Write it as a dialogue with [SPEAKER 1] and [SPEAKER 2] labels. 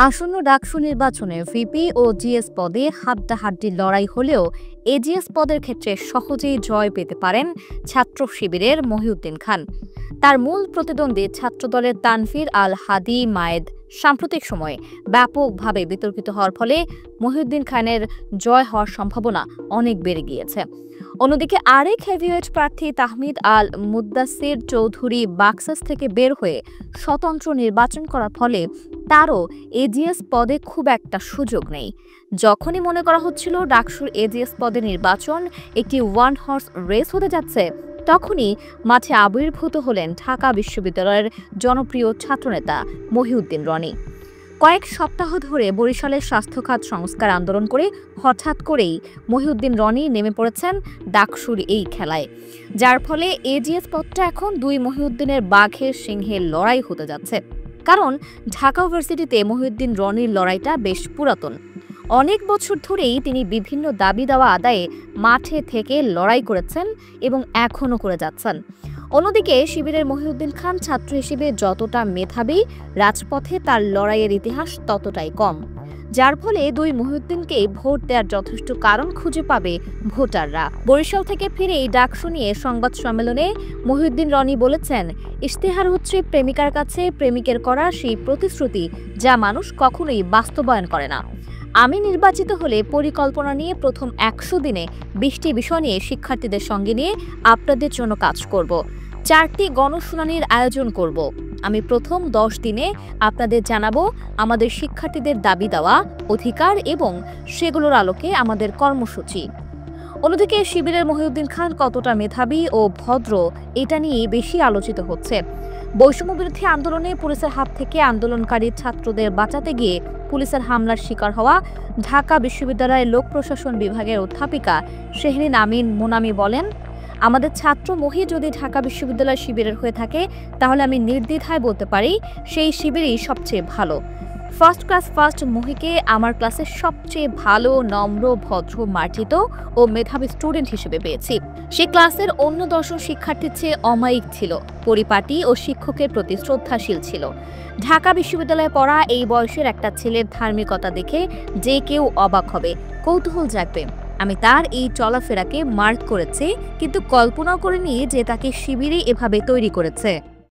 [SPEAKER 1] আসন্ন ডাকসু নির্বাচনে ভিপি ও জিএস পদে হাড্ডাহাড্ডি লড়াই হলেও এজিএস পদের ক্ষেত্রে সহজেই জয় পেতে পারেন ছাত্র শিবিরের মহিউদ্দিন খান। তার মূল প্রতিদ্বন্দ্বী ছাত্রদলের তানভীর আল হাদি মায়েদ সাম্প্রতিক সময়ে ব্যাপকভাবে বিতর্কিত হওয়ার ফলে মহিউদ্দিন খানের জয় হওয়ার সম্ভাবনা অনেক বেড়ে গিয়েছে। অন্যদিকে আরেক হেভিওয়েট প্রার্থী তাহমিদ আল মুদ্দাসির চৌধুরী বাক্সাস থেকে বের হয়ে স্বতন্ত্র নির্বাচন করার ফলে তারও এজিএস পদে খুব একটা সুযোগ নেই। যখনই মনে করা হচ্ছিল ডাকসুর এজিএস পদে নির্বাচন একটি ওয়ান হর্স রেস হতে যাচ্ছে, তখনই মাঠে আবির্ভূত হলেন ঢাকা বিশ্ববিদ্যালয়ের জনপ্রিয় ছাত্রনেতা মহিউদ্দিন রনি। কয়েক সপ্তাহ ধরে বরিশালের স্বাস্থ্য খাত সংস্কার আন্দোলন করে হঠাৎ করেই মহিউদ্দিন রনি নেমে পড়েছেন ডাকসুর এই খেলায়, যার ফলে এজিএস পদটা এখন দুই মহিউদ্দিনের বাঘের সিংহের লড়াই হতে যাচ্ছে। কারণ ঢাকা ইউনিভার্সিটিতে মহিউদ্দিন রনির লড়াইটা বেশ পুরাতন। অনেক বছর ধরেই তিনি বিভিন্ন দাবি দাওয়া আদায়ে মাঠে থেকে লড়াই করেছেন এবং এখনও করে যাচ্ছেন। অন্যদিকে শিবিরের মহিউদ্দিন খান ছাত্র হিসেবে যতটা মেধাবী, রাজপথে তার লড়াইয়ের ইতিহাস ততটাই কম, যার ফলে দুই মহিউদ্দিনকে ভোট দেওয়ার যথেষ্ট কারণ খুঁজে পাবে ভোটাররা। বরিশাল থেকে ফিরেই ডাকসু নিয়ে সংবাদ সম্মেলনে মহিউদ্দিন রনি বলেছেন, ইশতেহার হচ্ছে প্রেমিকার কাছে প্রেমিকের করা সেই প্রতিশ্রুতি যা মানুষ কখনোই বাস্তবায়ন করে না। আমি নির্বাচিত হলে পরিকল্পনা নিয়ে প্রথম 100 দিনে 20টি বিষয় নিয়ে শিক্ষার্থীদের সঙ্গে নিয়ে আপনাদের জন্য কাজ করব। 4টি গণশুনানির আয়োজন করব। আমি প্রথম 10 দিনে আপনাদের জানাবো আমাদের শিক্ষার্থীদের দাবি দেওয়া অধিকার এবং সেগুলোর আলোকে আমাদের কর্মসূচি। অন্যদিকে শিবিরের মহিউদ্দিন খান কতটা মেধাবী ও ভদ্র এটা নিয়ে বেশি আলোচিত হচ্ছে। বৈষম্য বিরোধী আন্দোলনে পুলিশের হাত থেকে আন্দোলনকারী ছাত্রদের বাঁচাতে গিয়ে পুলিশের হামলার শিকার হওয়া ঢাকা বিশ্ববিদ্যালয়ের লোক প্রশাসন বিভাগের অধ্যাপিকা শেহরিন আমিন মোনামি বলেন, আমাদের ছাত্র মহি যদি ঢাকা বিশ্ববিদ্যালয় শিবিরের হয়ে থাকে তাহলে আমি নির্দ্বিধায় বলতে পারি সেই শিবিরই সবচেয়ে ভালো। ফার্স্ট ক্লাস ফার্স্ট মহিকে আমার ক্লাসের সবচেয়ে ভালো, নম্র, ভদ্র, মার্জিত ও মেধাবী স্টুডেন্ট হিসেবে পেয়েছি। সে ক্লাসের অন্য 10 শিক্ষার্থীর চেয়ে অমায়িক ছিল, পরিপাটি ও শিক্ষকের প্রতি শ্রদ্ধাশীল ছিল। ঢাকা বিশ্ববিদ্যালয়ে পড়া এই বয়সের একটা ছেলের ধার্মিকতা দেখে যে কেউ অবাক হবে, কৌতূহল জাগবে। আমি তার এই চলাফেরাকে মার্ক করেছি, কিন্তু কল্পনাও করিনি যে তাকে শিবিরে এভাবে তৈরি করেছে।